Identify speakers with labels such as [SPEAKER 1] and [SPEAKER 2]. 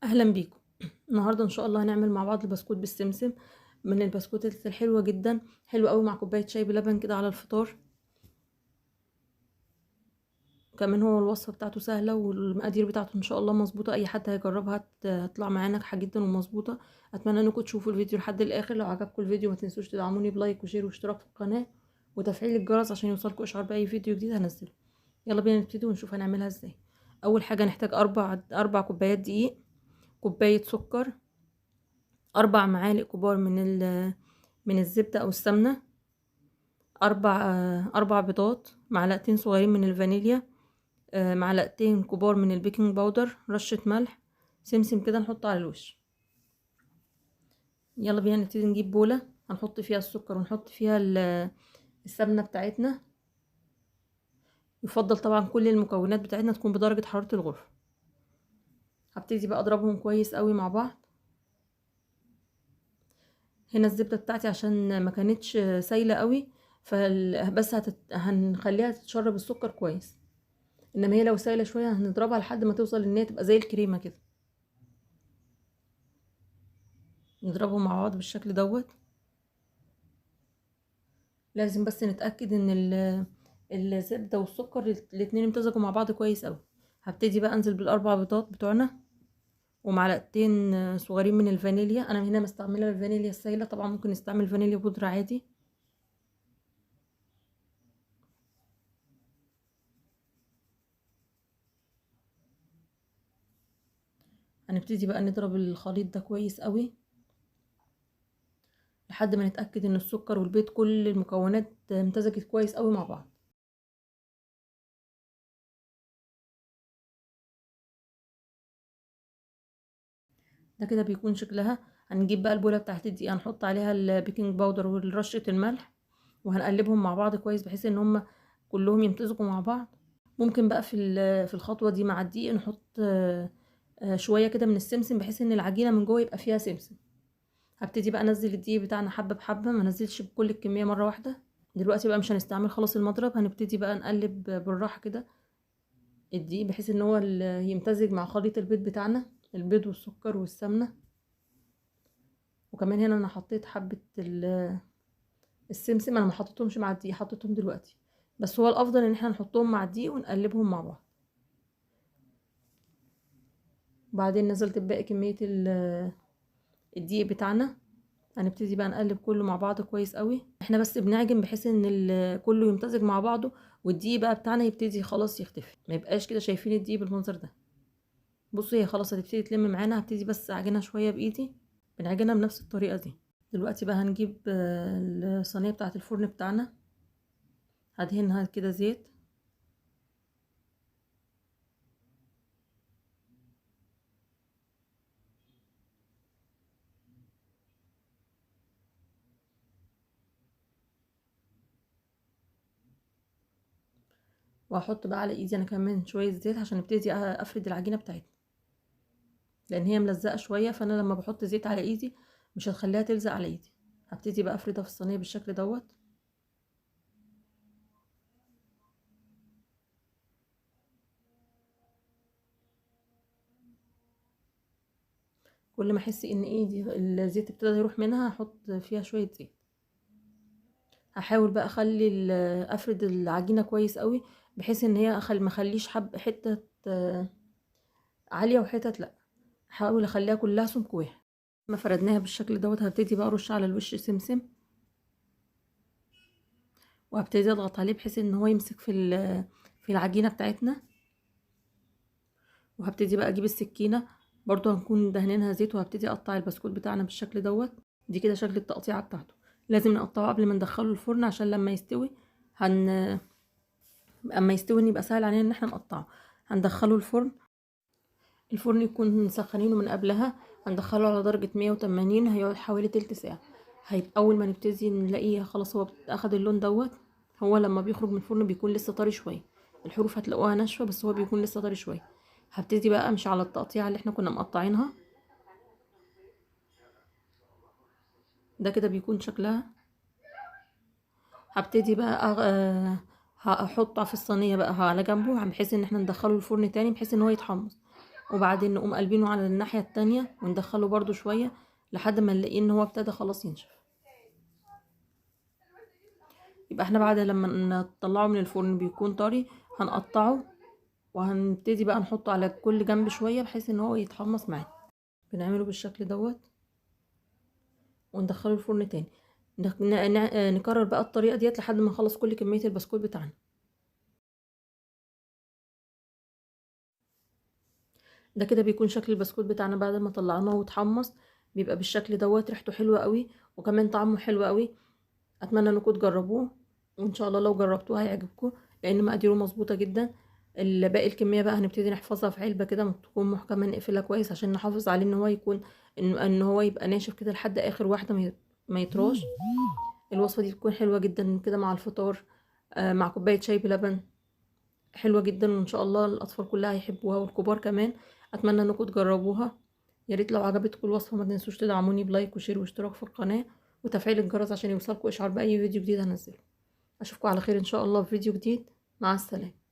[SPEAKER 1] اهلا بيكم. النهارده ان شاء الله هنعمل مع بعض البسكوت بالسمسم، من البسكوتات الحلوه جدا، حلو قوي مع كوبايه شاي بلبن كده على الفطار. كمان هو الوصفه بتاعته سهله والمقادير بتاعته ان شاء الله مظبوطه، اي حد هيجربها هتطلع معاه ناجحه جدا ومظبوطه. اتمنى انكم تشوفوا الفيديو لحد الاخر. لو عجبكم الفيديو ما تنسوش تدعموني بلايك وشير واشتراك في القناه وتفعيل الجرس عشان يوصلكم اشعار باي فيديو جديد هنزله. يلا بينا نبتدي ونشوف هنعملها ازاي. اول حاجه نحتاج اربع كوبايات دقيق، كوبايه سكر، 4 معالق كبار من الزبدة أو السمنة، أربع بيضات، معلقتين صغيرين من الفانيليا، معلقتين كبار من البيكنج باودر، رشة ملح، سمسم كده نحطه على الوش. يلا بينا نبتدي نجيب بولة هنحط فيها السكر ونحط فيها السمنة بتاعتنا. يفضل طبعا كل المكونات بتاعتنا تكون بدرجة حرارة الغرفة. هبتدي بقى اضربهم كويس قوي مع بعض. هنا الزبدة بتاعتي عشان ما كانتش سايلة قوي، بس هنخليها تتشرب السكر كويس. انما هي لو سايله شويه هنضربها لحد ما توصل ان هي تبقى زي الكريمه كده. نضربهم مع بعض بالشكل دوت. لازم بس نتاكد ان الزبده والسكر الاتنين امتزجوا مع بعض كويس قوي. هبتدي بقى انزل بالاربع بيضات بتوعنا ومعلقتين صغيرين من الفانيليا. انا هنا مستعمله الفانيليا السايله، طبعا ممكن نستعمل فانيليا بودره عادي. هنبتدي بقى نضرب الخليط ده كويس قوي لحد ما نتاكد ان السكر والبيض كل المكونات امتزجت كويس قوي مع بعض. ده كده بيكون شكلها. هنجيب بقى البوله بتاعت الدقيق هنحط عليها البيكنج باودر ورشه الملح وهنقلبهم مع بعض كويس بحيث ان هم كلهم يمتزجوا مع بعض. ممكن بقى في الخطوه دي مع الدقيق نحط شويه كده من السمسم بحيث ان العجينه من جوه يبقى فيها سمسم. هبتدي بقى انزل الدقيق بتاعنا حبه بحبه، ما نزلش بكل الكميه مره واحده. دلوقتي بقى مش هنستعمل خلاص المضرب، هنبتدي بقى نقلب بالراحه كده الدقيق بحيث ان هو يمتزج مع خليط البيض بتاعنا، البيض والسكر والسمنه. وكمان هنا انا حطيت حبه السمسم، انا ما حطيتهمش مع الدقيق، حطيتهم دلوقتي، بس هو الافضل ان احنا نحطهم مع الدقيق ونقلبهم مع بعض. وبعدين نزلت بباقي كميه الدقيق بتاعنا. هنبتدي بقى نقلب كله مع بعض كويس قوي. احنا بس بنعجن بحيث ان كله يمتزج مع بعضه والدقيق بقى بتاعنا يبتدي خلاص يختفي، ما يبقاش كده شايفين الدقيق بالمنظر ده. بصوا هي خلاص هتبتدي تلم معانا. هبتدي بس اعجنها شويه بايدي، بنعجنها بنفس الطريقه دي. دلوقتي بقى هنجيب الصينيه بتاعه الفرن بتاعنا، هدهنها كده زيت وهحط بقى على ايدي انا كمان شويه زيت عشان ابتدي افرد العجينه بتاعتنا، لان هي ملزقه شويه، فانا لما بحط زيت على ايدي مش هتخليها تلزق على ايدي. هبتدي بقى افردها في الصينيه بالشكل دوت. كل ما احس ان ايدي الزيت ابتدى يروح منها هحط فيها شويه زيت. هحاول بقى اخلي افرد العجينه كويس قوي بحيث ان هي ما اخليش حته عاليه وحتت لا، احاول اخليها كلها سمك واحد. ما فردناها بالشكل دوت هبتدي بقى ارش على الوش سمسم وهبتدي اضغط عليه بحيث ان هو يمسك في العجينه بتاعتنا. وهبتدي بقى اجيب السكينه، برضو هنكون دهنينها زيت، وهبتدي اقطع البسكوت بتاعنا بالشكل دوت. دي كده شكل التقطيعه بتاعته. لازم نقطعه قبل ما ندخله الفرن عشان لما يستوي اما يستوي يبقى سهل علينا ان احنا نقطعه. هندخله الفرن. الفرن يكون مسخنينه من قبلها. هندخله على درجه 180، هيقعد حوالي تلت ساعه. هيبقى اول ما نبتدي نلاقيه خلاص هو اخد اللون دوت. هو لما بيخرج من الفرن بيكون لسه طري شويه، الحروف هتلاقوها ناشفه بس هو بيكون لسه طري شويه. هبتدي بقى امشي على التقطيعه اللي احنا كنا مقطعينها. ده كده بيكون شكلها. هبتدي بقى هحطه في الصينيه بقى على جنبه بحيث ان احنا ندخله الفرن تاني بحيث ان هو يتحمص. وبعدين نقوم قلبينه على الناحية التانية وندخله برضو شوية لحد ما نلاقيه ان هو ابتدى خلاص ينشف. يبقى احنا بعد لما نطلعه من الفرن بيكون طري هنقطعه وهنبتدي بقى نحطه على كل جنب شوية بحيث ان هو يتحمص معانا. بنعمله بالشكل دوت وندخله الفرن تاني. نكرر بقى الطريقة ديت لحد ما نخلص كل كمية البسكوت بتاعنا. ده كده بيكون شكل البسكوت بتاعنا بعد ما طلعناه واتحمص، بيبقى بالشكل دوت. ريحته حلوة قوي وكمان طعمه حلو قوي. اتمنى انكم تجربوه وان شاء الله لو جربتوه هيعجبكم لان مقاديره مظبوطه جدا. باقي الكميه بقى هنبتدي نحفظها في علبه كده تكون محكمه، نقفلها كويس عشان نحافظ عليه ان هو يكون ان هو يبقى ناشف كده لحد اخر واحده ما يطراش. الوصفه دي بتكون حلوه جدا كده مع الفطار، مع كوبايه شاي بلبن، حلوه جدا وان شاء الله الاطفال كلها هيحبوها والكبار كمان. اتمنى انكم تجربوها. يا ريت لو عجبتكم الوصفه ما تنسوش تدعموني بلايك وشير واشتراك في القناه وتفعيل الجرس عشان يوصلكم اشعار باي فيديو جديد هنزله. اشوفكم على خير ان شاء الله في فيديو جديد. مع السلامه.